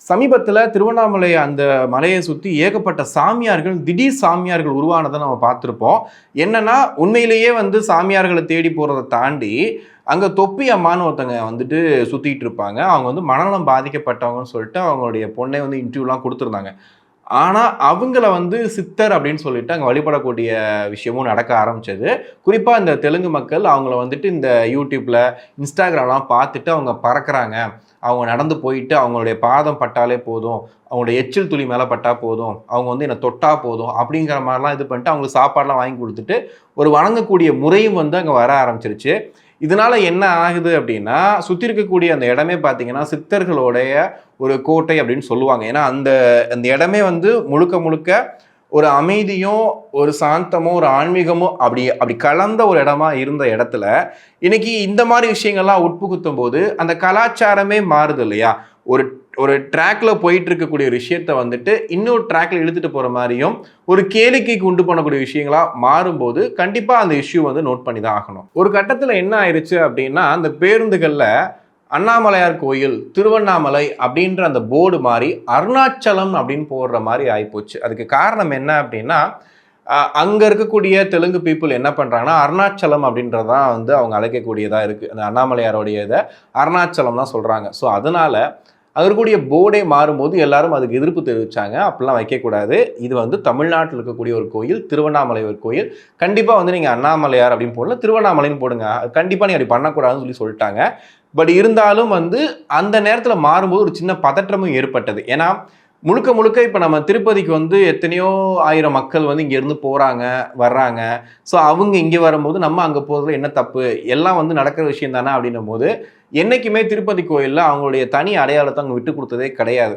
சமீபத்துல திருவண்ணாமலை அந்த மலையை சுத்தி ஏகப்பட்ட சாமியார்கள், திடீர் சாமியார்கள் உருவானதை நம்ம பார்த்திருப்போம். என்னன்னா, உண்மையிலேயே வந்து சாமியார்கள தேடி போறத தாண்டி, அங்க தொப்பி அம்மான்னு ஒருத்தங்க வந்துட்டு சுத்திட்டு இருப்பாங்க. அவங்க வந்து மனநலம் பாதிக்கப்பட்டவங்கன்னு சொல்லிட்டு அவங்களுடைய பொண்ணை வந்து இன்டர்வியூலாம் குடுத்திருந்தாங்க. ஆனா, அவங்கள வந்து சித்தர் அப்படின்னு சொல்லிட்டு அங்க வழிபடக்கூடிய விஷயமும் நடக்க ஆரம்பிச்சது. குறிப்பா இந்த தெலுங்கு மக்கள் அவங்கள வந்துட்டு இந்த YouTubeல, Instagramலாம் பார்த்துட்டு அவங்க பறக்குறாங்க. அவங்க நடந்து போயிட்டு அவங்களுடைய பாதம் பட்டாலே போதும். அவங்களுடைய எச்சில் துளி மேல பட்டா போதும். அவங்க வந்து என்ன தொட்டா போதும். அப்படிங்கிற மாரிலாம் இது பண்ணிட்டு அவங்களுக்கு சாப்பாடுலாம் வாங்கி குடுத்துட்டு, ஒரு வணங்கக்கூடிய முறையும் வந்து அங்க வர ஆரம்பிச்சுருச்சு. இதனால என்ன ஆகுது அப்படின்னா, சுத்தி இருக்கக்கூடிய அந்த இடமே பார்த்தீங்கன்னா, சித்தர்களுடைய ஒரு கோட்டை அப்படின்னு சொல்லுவாங்க. ஏன்னா, அந்த அந்த இடமே வந்து முழுக்க முழுக்க ஒரு அமைதியும், ஒரு சாந்தமும், ஒரு ஆன்மீகமும் அப்படி அப்படி கலந்த ஒரு இடமா இருந்த இடத்துல, இன்னைக்கு இந்த மாரி விஷயங்கள்லாம் உட்புகுத்தும்போது, அந்த கலாச்சாரமே மாறுது இல்லையா? ஒரு ஒரு ட்ராக்ல போயிட்டு இருக்கக்கூடிய ஒரு விஷயத்த வந்துட்டு, இன்னொரு ட்ராக்ல இழுத்துட்டு போற மாரியும், ஒரு கேளிக்கைக்கு உண்டு பண்ணக்கூடிய விஷயங்களா மாறும்போது, கண்டிப்பா அந்த இஷ்யூ வந்து நோட் பண்ணி தான் ஆகணும். ஒரு கட்டத்துல என்ன ஆயிருச்சு அப்படின்னா, அந்த பேருந்துகள்ல அண்ணாமலையார் கோயில், திருவண்ணாமலை அப்படின்ற அந்த போர்டு மாறி, அருணாச்சலம் அப்படின்னு போடுற மாரி ஆயிப்போச்சு. அதுக்கு காரணம் என்ன அப்படின்னா, அங்க இருக்கக்கூடிய தெலுங்கு பீப்பிள் என்ன பண்றாங்கன்னா, அருணாச்சலம் அப்படின்றது தான் வந்து அவங்க அழைக்கக்கூடியதா இருக்கு. அந்த அண்ணாமலையாருடைய இத அருணாச்சலம் தான் சொல்றாங்க. ஸோ அதனால அங்க இருக்கக்கூடிய போர்டே மாறும்போது எல்லாரும் அதுக்கு எதிர்ப்பு தெரிவிச்சாங்க. அப்படிலாம் வைக்கக்கூடாது. இது வந்து தமிழ்நாட்டில் இருக்கக்கூடிய ஒரு கோயில், திருவண்ணாமலை ஒரு கோயில். கண்டிப்பா வந்து நீங்க அண்ணாமலையார் அப்படின்னு போடல, திருவண்ணாமலைன்னு போடுங்க. கண்டிப்பா நீங்க அப்படி பண்ணக்கூடாதுன்னு சொல்லிட்டாங்க. பட் இருந்தாலும் வந்து அந்த நேரத்துல மாறும்போது ஒரு சின்ன பதற்றமும் ஏற்பட்டது. ஏன்னா, முழுக்க முழுக்க இப்ப நம்ம திருப்பதிக்கு வந்து எத்தனையோ ஆயிரம் மக்கள் வந்து இங்க இருந்து போறாங்க, வர்றாங்க. ஸோ அவங்க இங்க வரும்போது நம்ம அங்க போறதுல என்ன தப்பு? எல்லாம் வந்து நடக்கிற விஷயம் தானே அப்படின்னும்போது, என்னைக்குமே திருப்பதி கோயில்ல அவங்களுடைய தனி அடையாளத்த அவங்க விட்டுக் குடுத்ததே கிடையாது.